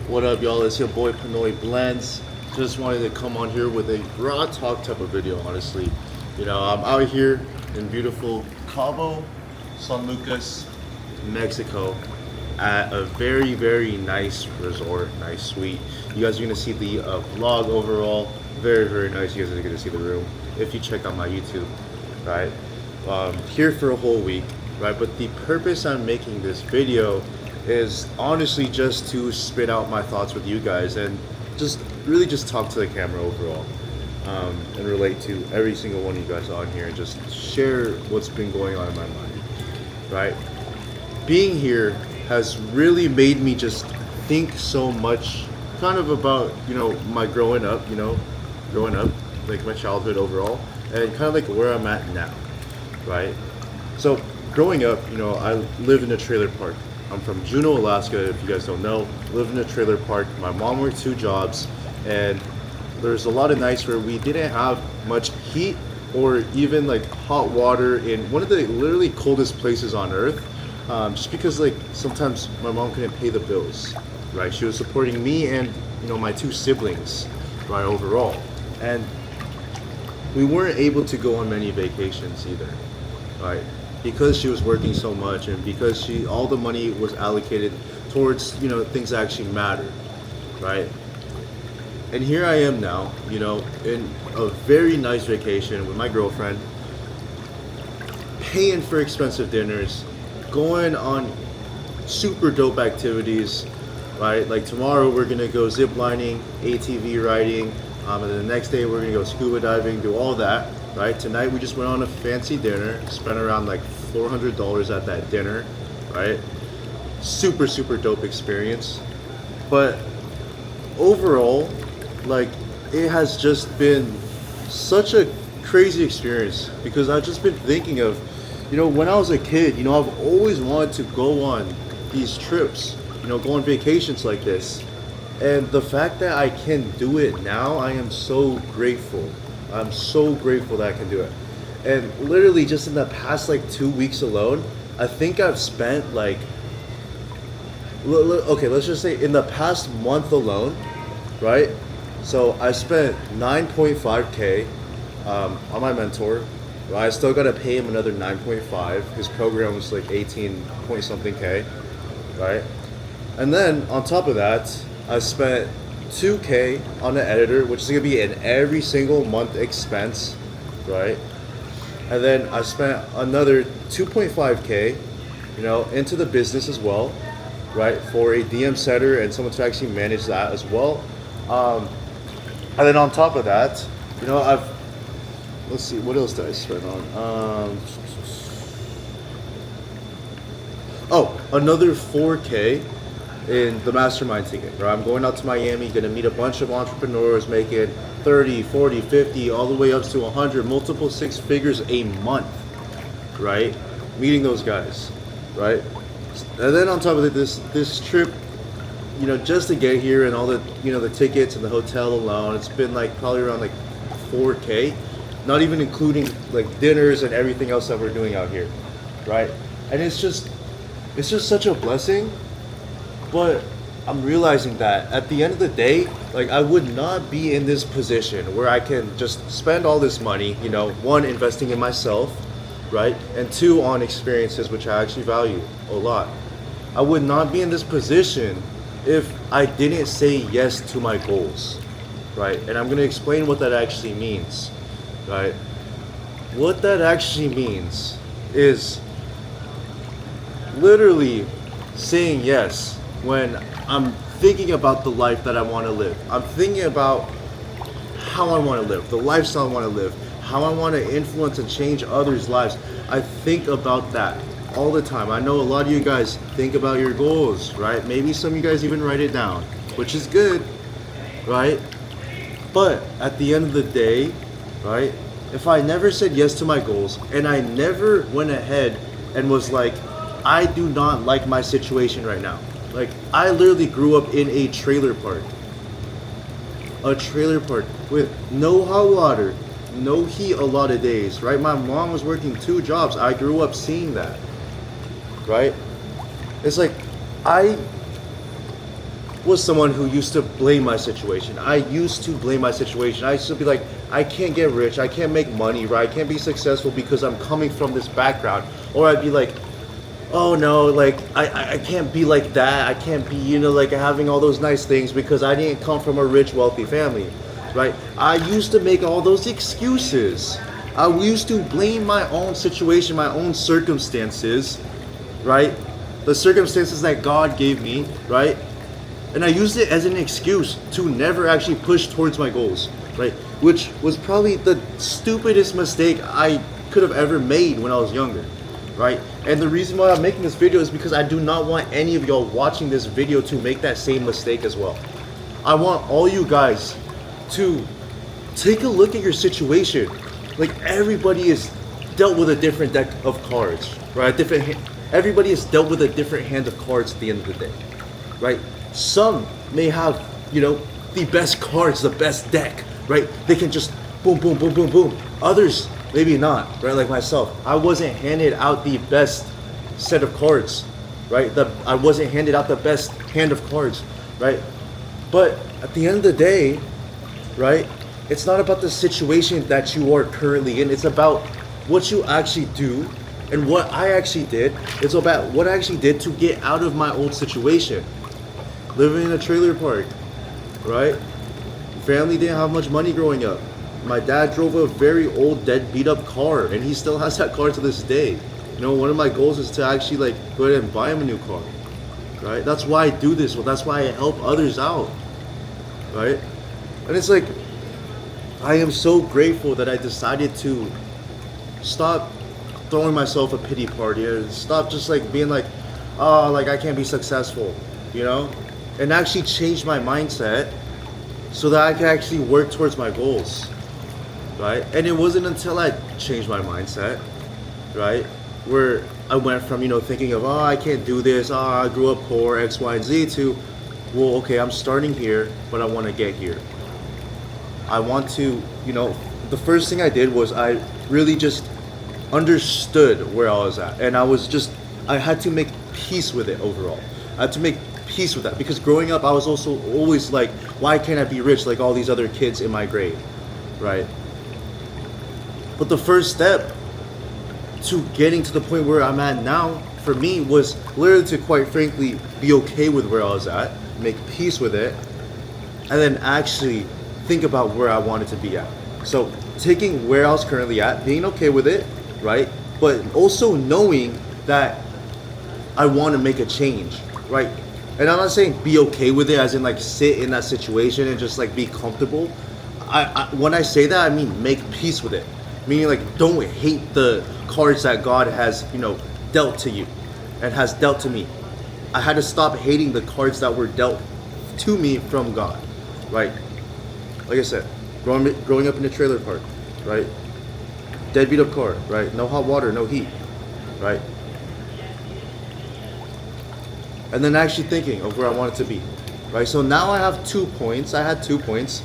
What up, y'all? It's your boy Pinoy Blends. Just wanted to come on here with a raw talk type of video, honestly. I'm out here in beautiful Cabo San Lucas, Mexico, at a very, very nice resort, nice suite. You guys are gonna see the vlog overall. Very, very nice. You guys are gonna see the room if you check out my YouTube, right? Here for a whole week, right? But the purpose I'm making this video is honestly just to spit out my thoughts with you guys and just really just talk to the camera overall, and relate to every single one of you guys on here and just share what's been going on in my mind, right? Being here has really made me just think so much kind of about, my growing up, like my childhood overall, and kind of like where I'm at now, right? So growing up, I lived in a trailer park. I'm from Juneau, Alaska, if you guys don't know. Lived in a trailer park. My mom worked 2 jobs, and there's a lot of nights where we didn't have much heat or even like hot water in one of the literally coldest places on earth, just because like sometimes my mom couldn't pay the bills, right? She was supporting me and my 2 siblings, right, overall. And we weren't able to go on many vacations either, right? Because she was working so much and because all the money was allocated towards, things that actually mattered, right? And here I am now, in a very nice vacation with my girlfriend, paying for expensive dinners, going on super dope activities, right? Like tomorrow we're gonna go zip lining, ATV riding, and then the next day we're gonna go scuba diving, do all that, right? Tonight we just went on a fancy dinner, spent around like $400 at that dinner, right? Super, super dope experience. But overall, like, it has just been such a crazy experience because I've just been thinking of, when I was a kid, I've always wanted to go on these trips, go on vacations like this. And the fact that I can do it now, I am so grateful. I'm so grateful that I can do it. And literally just in the past like 2 weeks alone, I think I've spent like, okay, let's just say in the past month alone, right? So I spent 9.5K on my mentor. I still got to pay him another 9.5. His program was like 18 point something K, right? And then on top of that, I spent 2K on the editor, which is gonna be an every single month expense, right? And then I spent another 2.5K, into the business as well, right? For a DM setter and someone to actually manage that as well. And then on top of that, let's see, what else did I spend on? Another 4K in the mastermind ticket, right? I'm going out to Miami, gonna meet a bunch of entrepreneurs making 30, 40, 50, all the way up to 100, multiple 6 figures a month, right? Meeting those guys, right? And then on top of it, this trip, just to get here and all the, the tickets and the hotel alone, it's been like probably around like 4K, not even including like dinners and everything else that we're doing out here, right? And it's just such a blessing. But I'm realizing that at the end of the day, like I would not be in this position where I can just spend all this money, 1, investing in myself, right? And 2, on experiences, which I actually value a lot. I would not be in this position if I didn't say yes to my goals, right? And I'm gonna explain what that actually means, right? What that actually means is literally saying yes when I'm thinking about the life that I want to live. I'm thinking about how I want to live, the lifestyle I want to live, how I want to influence and change others' lives. I think about that all the time. I know a lot of you guys think about your goals, right? Maybe some of you guys even write it down, which is good, right? But at the end of the day, right, if I never said yes to my goals and I never went ahead and was like, I do not like my situation right now. Like, I literally grew up in a trailer park. A trailer park with no hot water, no heat a lot of days, right? My mom was working 2 jobs. I grew up seeing that, right? It's like, I was someone who used to blame my situation. I used to blame my situation. I used to be like, I can't get rich, I can't make money, right? I can't be successful because I'm coming from this background. Or I'd be like, oh no, like I can't be like that. I can't be, like having all those nice things because I didn't come from a rich, wealthy family, right? I used to make all those excuses. I used to blame my own situation, my own circumstances, right? The circumstances that God gave me, right? And I used it as an excuse to never actually push towards my goals, right? Which was probably the stupidest mistake I could have ever made when I was younger, right? And the reason why I'm making this video is because I do not want any of y'all watching this video to make that same mistake as well. I want all you guys to take a look at your situation. Like, everybody is dealt with a different deck of cards, right? Everybody is dealt with a different hand of cards at the end of the day, right? Some may have, the best cards, the best deck, right? They can just boom, boom, boom, boom, boom. Others, maybe not, right? Like myself, I wasn't handed out the best set of cards, right? I wasn't handed out the best hand of cards, right? But at the end of the day, right? It's not about the situation that you are currently in. It's about what you actually do and what I actually did. It's about what I actually did to get out of my old situation. Living in a trailer park, right? Family didn't have much money growing up. My dad drove a very old, dead, beat up car, and he still has that car to this day. One of my goals is to actually go ahead and buy him a new car, right? That's why I do this. Well, that's why I help others out, right? And it's like, I am so grateful that I decided to stop throwing myself a pity party and stop just being like, oh, I can't be successful, and actually change my mindset so that I can actually work towards my goals, right? And it wasn't until I changed my mindset, right, where I went from, thinking of, oh, I can't do this, oh, I grew up poor, X, Y, and Z, to, well, okay, I'm starting here, but I want to get here. I want to, the first thing I did was I really just understood where I was at. And I had to make peace with it overall. I had to make peace with that because growing up, I was also always like, why can't I be rich like all these other kids in my grade, right? But the first step to getting to the point where I'm at now, for me, was literally to, quite frankly, be okay with where I was at, make peace with it, and then actually think about where I wanted to be at. So taking where I was currently at, being okay with it, right? But also knowing that I want to make a change, right? And I'm not saying be okay with it as in sit in that situation and just be comfortable. When I say that, I mean make peace with it. Meaning don't hate the cards that God has, dealt to you and has dealt to me. I had to stop hating the cards that were dealt to me from God, right? Like I said, growing up in a trailer park, right? Dead beat up car, right? No hot water, no heat, right? And then actually thinking of where I wanted to be, right? So now I have 2 points. I had 2 points,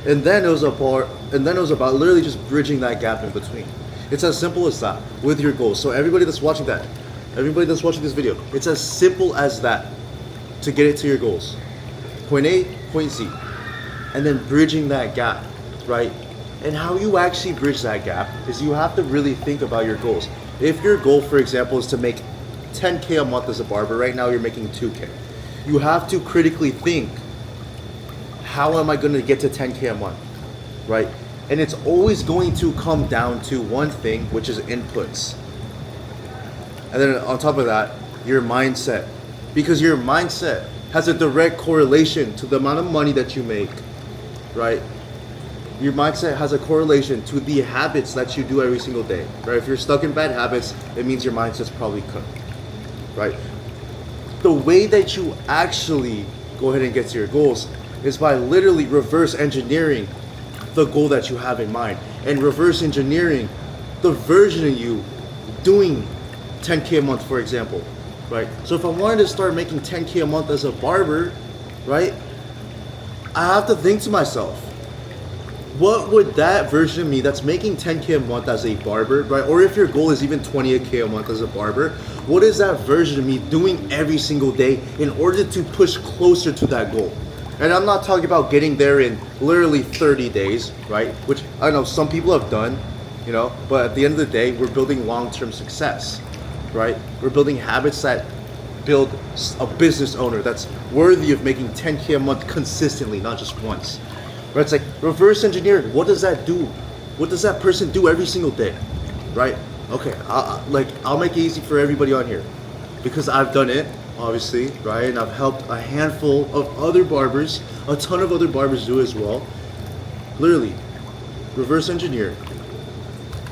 and then it was about literally just bridging that gap in between. It's as simple as that with your goals. So everybody that's watching this video, it's as simple as that to get it to your goals. Point A, point Z. And then bridging that gap, right? And how you actually bridge that gap is you have to really think about your goals. If your goal, for example, is to make 10K a month as a barber, right now you're making 2K. You have to critically think, how am I going to get to 10K a month, right? And it's always going to come down to one thing, which is inputs. And then on top of that, your mindset. Because your mindset has a direct correlation to the amount of money that you make, right? Your mindset has a correlation to the habits that you do every single day, right? If you're stuck in bad habits, it means your mindset's probably cooked, right? The way that you actually go ahead and get to your goals is by literally reverse engineering the goal that you have in mind and reverse engineering the version of you doing 10K a month, for example, right? So if I wanted to start making 10K a month as a barber, right, I have to think to myself, what would that version of me that's making 10K a month as a barber, right? Or if your goal is even 28K a month as a barber, what is that version of me doing every single day in order to push closer to that goal? And I'm not talking about getting there in literally 30 days, right? Which I know some people have done, you know, but at the end of the day, we're building long-term success, right? We're building habits that build a business owner that's worthy of making 10K a month consistently, not just once. Right? It's like reverse engineering. What does that do? What does that person do every single day? Right? Okay, I'll make it easy for everybody on here because I've done it, obviously, right? And I've helped a handful of other barbers, a ton of other barbers do as well. Literally, reverse engineer.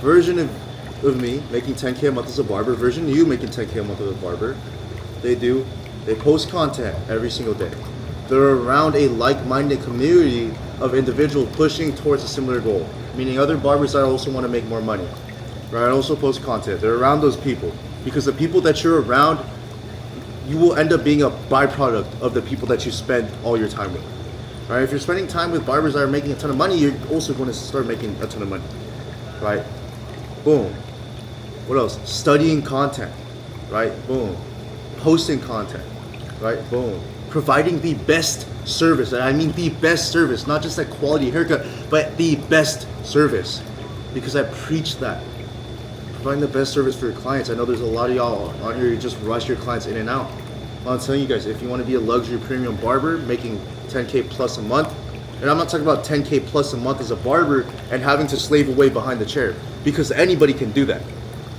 Version of me making 10K a month as a barber, version of you making 10K a month as a barber. They post content every single day. They're around a like-minded community of individuals pushing towards a similar goal, meaning other barbers that also want to make more money, right? Also post content. They're around those people because the people that you're around, you will end up being a byproduct of the people that you spend all your time with, right? If you're spending time with barbers that are making a ton of money, you're also going to start making a ton of money, right? Boom. What else? Studying content, right? Boom. Posting content, right? Boom. Providing the best service, and I mean the best service, not just that quality haircut, but the best service, because I preach that. Providing the best service for your clients. I know there's a lot of y'all on here who just rush your clients in and out. Well, I'm telling you guys, if you want to be a luxury premium barber making 10K plus a month, and I'm not talking about 10K plus a month as a barber and having to slave away behind the chair, because anybody can do that.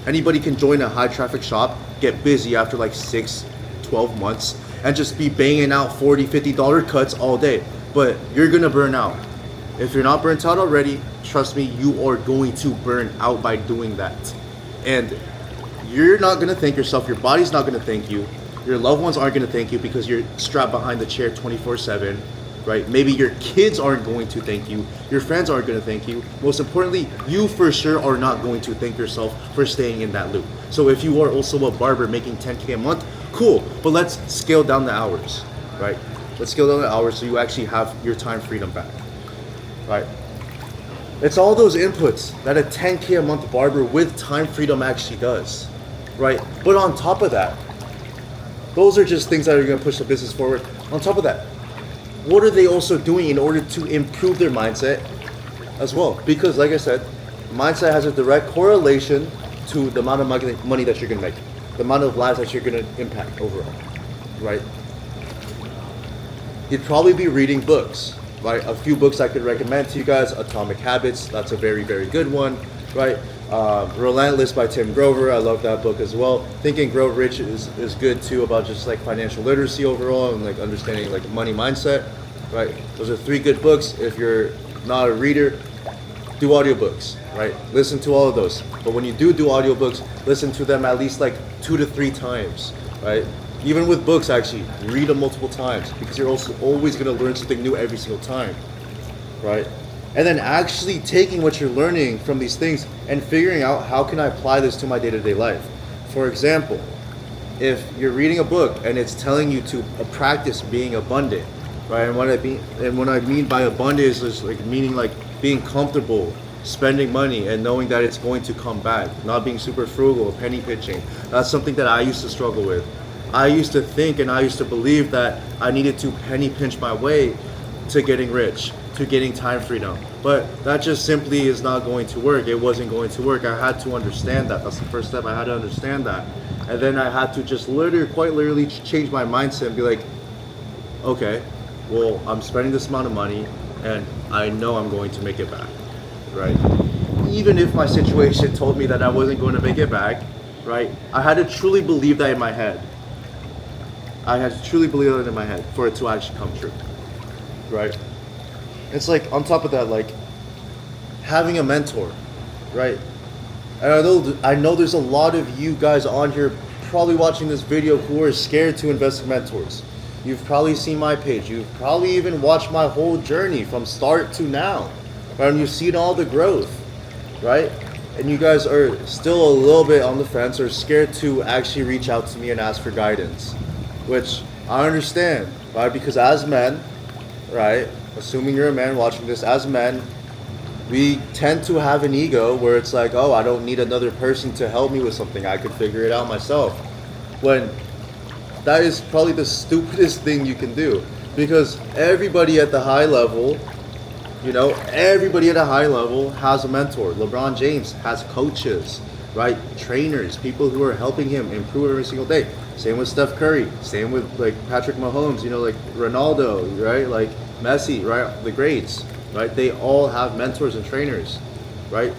Anybody can join a high traffic shop, get busy after like 6-12 months, and just be banging out $40, $50 cuts all day. But you're gonna burn out. If you're not burnt out already, trust me, you are going to burn out by doing that. And you're not gonna thank yourself, your body's not gonna thank you, your loved ones aren't gonna thank you because you're strapped behind the chair 24/7, right? Maybe your kids aren't going to thank you, your friends aren't gonna thank you. Most importantly, you for sure are not going to thank yourself for staying in that loop. So if you are also a barber making 10K a month, cool, but let's scale down the hours, right? Let's scale down the hours so you actually have your time freedom back, right? It's all those inputs that a 10K a month barber with time freedom actually does, right? But on top of that, those are just things that are gonna push the business forward. On top of that, what are they also doing in order to improve their mindset as well? Because like I said, mindset has a direct correlation to the amount of money that you're gonna make, the amount of lives that you're gonna impact overall, right? You'd probably be reading books, right? A few books I could recommend to you guys: Atomic Habits, that's a very, very good one, right? Relentless by Tim Grover, I love that book as well. Think and Grow Rich is good too, about just like financial literacy overall and like understanding like money mindset, right? Those are 3 good books. If you're not a reader, do audiobooks, right? Listen to all of those. But when you do audiobooks, listen to them at least like 2 to 3 times, right? Even with books, actually, read them multiple times because you're also always gonna learn something new every single time, right? And then actually taking what you're learning from these things and figuring out how can I apply this to my day-to-day life. For example, if you're reading a book and it's telling you to practice being abundant, right? And what I mean by abundance is like meaning like being comfortable spending money and knowing that it's going to come back, not being super frugal, penny pinching. That's something that I used to struggle with. I used to think and I used to believe that I needed to penny pinch my way to getting rich, to getting time freedom. But that just simply is not going to work. It wasn't going to work. I had to understand that. That's the first step. I had to understand that. And then I had to just quite literally change my mindset and be like, okay, well, I'm spending this amount of money and I know I'm going to make it back, right? Even if my situation told me that I wasn't going to make it back, right? I had to truly believe that in my head. I had to truly believe that in my head for it to actually come true, right? It's like, on top of that, like having a mentor, right? And I know there's a lot of you guys on here probably watching this video who are scared to invest in mentors. You've probably seen my page. You've probably even watched my whole journey from start to now, right? And you've seen all the growth, right? And you guys are still a little bit on the fence or scared to actually reach out to me and ask for guidance, which I understand, right? Because as men, right, assuming you're a man watching this, as men, We tend to have an ego where it's like, oh, I don't need another person to help me with something. I could figure it out myself. When that is probably the stupidest thing you can do, because everybody at the high level, everybody at a high level has a mentor. LeBron James has coaches, right? Trainers, people who are helping him improve every single day. Same with Steph Curry. Same with like Patrick Mahomes. Like Ronaldo, right? Like Messi, right? The greats, right? They all have mentors and trainers, right?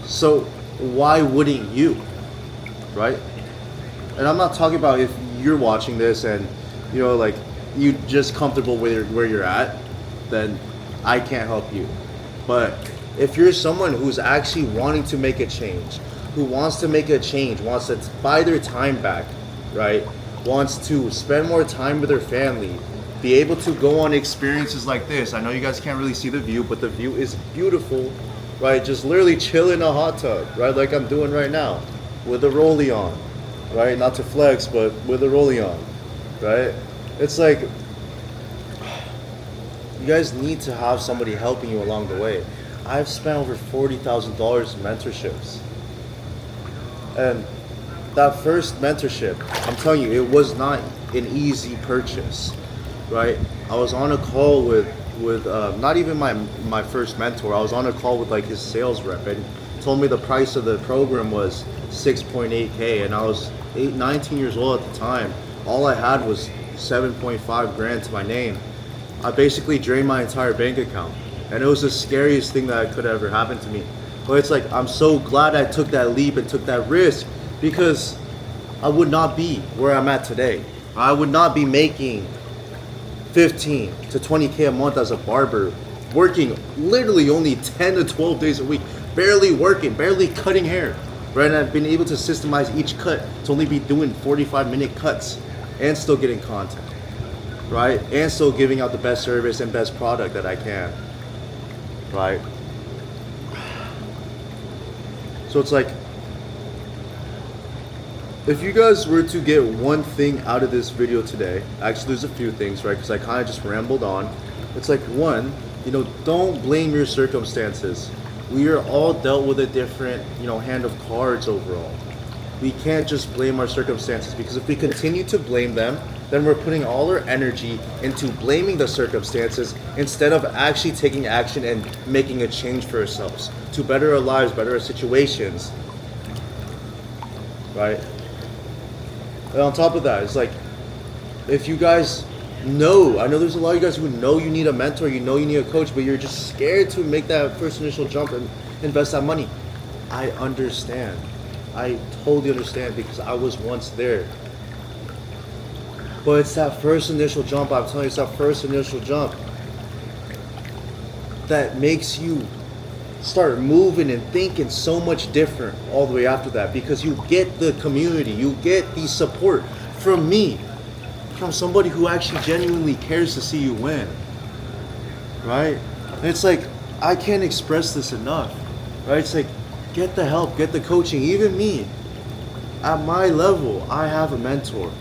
So why wouldn't you, right? And I'm not talking about if you're watching this and like you just comfortable with where you're at, then I can't help you. But if you're someone who's actually wanting to make a change, who wants to make a change, wants to buy their time back, right? Wants to spend more time with their family, be able to go on experiences like this. I know you guys can't really see the view, but the view is beautiful, right? Just literally chill in a hot tub, right? Like I'm doing right now with a rollie on, right? Not to flex, but with a rollie on, right? It's like, you guys need to have somebody helping you along the way. I've spent over $40,000 in mentorships. And that first mentorship, I'm telling you, it was not an easy purchase, right? I was on a call with not even my first mentor. I was on a call with like his sales rep, and he told me the price of the program was 6.8K, and I was 19 years old at the time. All I had was 7.5 grand to my name. I basically drained my entire bank account, and it was the scariest thing that could ever happen to me. But it's like, I'm so glad I took that leap and took that risk, because I would not be where I'm at today. I would not be making 15 to 20K a month as a barber, working literally only 10 to 12 days a week, barely working, barely cutting hair, right? And I've been able to systemize each cut to only be doing 45-minute cuts and still getting content, right? And still giving out the best service and best product that I can, right? So it's like, if you guys were to get one thing out of this video today, actually there's a few things, right? Because I kind of just rambled on. It's like, one, don't blame your circumstances. We are all dealt with a different, hand of cards overall. We can't just blame our circumstances, because if we continue to blame them, then we're putting all our energy into blaming the circumstances instead of actually taking action and making a change for ourselves to better our lives, better our situations, right? And on top of that, it's like, if you guys I know there's a lot of you guys who know you need a mentor, you need a coach, but you're just scared to make that first initial jump and invest that money. I understand. I totally understand, because I was once there. But it's that first initial jump, I'm telling you, it's that first initial jump that makes you start moving and thinking so much different all the way after that, because you get the community, you get the support from me, from somebody who actually genuinely cares to see you win, right? And it's like, I can't express this enough, right? It's like, get the help, get the coaching. Even me, at my level, I have a mentor.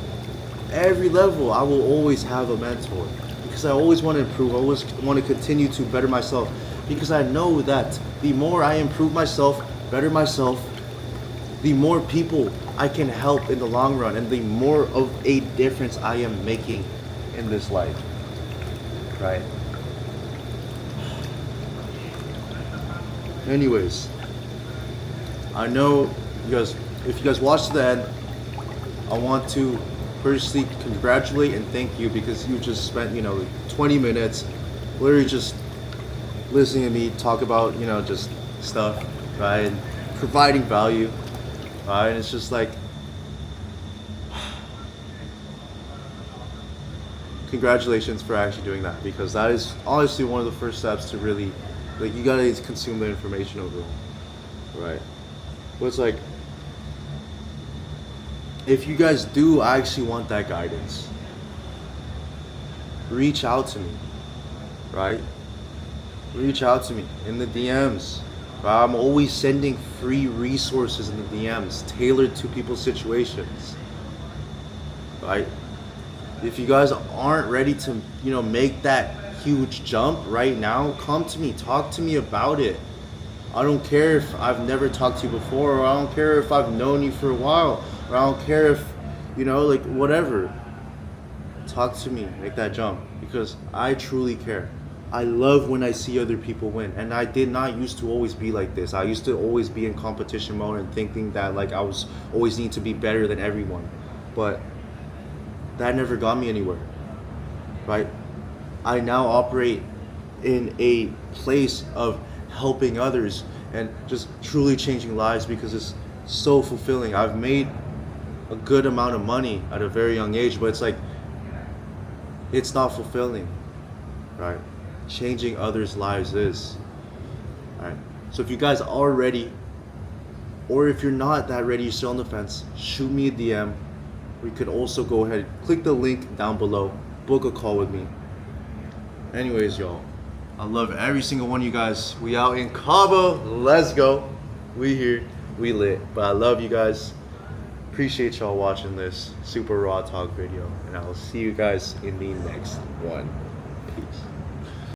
Every level, I will always have a mentor, because I always want to improve. I always want to continue to better myself, because I know that the more I improve myself, better myself, the more people I can help in the long run, and the more of a difference I am making in this life, right? Anyways, I know if you guys watched to the end, I want to personally congratulate and thank you, because you just spent 20 minutes literally just listening to me talk about just stuff, right? And providing value, right? And it's just like, congratulations for actually doing that, because that is honestly one of the first steps to really, like, you gotta consume the information overall, right? But it's like, if you guys do actually want that guidance, reach out to me, right? Reach out to me in the DMs. Right? I'm always sending free resources in the DMs tailored to people's situations, right? If you guys aren't ready to, make that huge jump right now, come to me, talk to me about it, I don't care if I've never talked to you before, or I don't care if I've known you for a while, or I don't care if, like whatever. Talk to me, make that jump, because I truly care. I love when I see other people win, and I did not used to always be like this. I used to always be in competition mode and thinking that like I was always need to be better than everyone, but that never got me anywhere, right? I now operate in a place of helping others and just truly changing lives because it's so fulfilling. I've made a good amount of money at a very young age, but it's like, it's not fulfilling, right? Changing others' lives is. All right. So if you guys are ready, or if you're not that ready, you're still on the fence, shoot me a DM. We could also go ahead, click the link down below, book a call with me. Anyways, y'all, I love every single one of you guys. We out in Cabo. Let's go. We here. We lit. But I love you guys. Appreciate y'all watching this super raw talk video. And I will see you guys in the next one. Peace.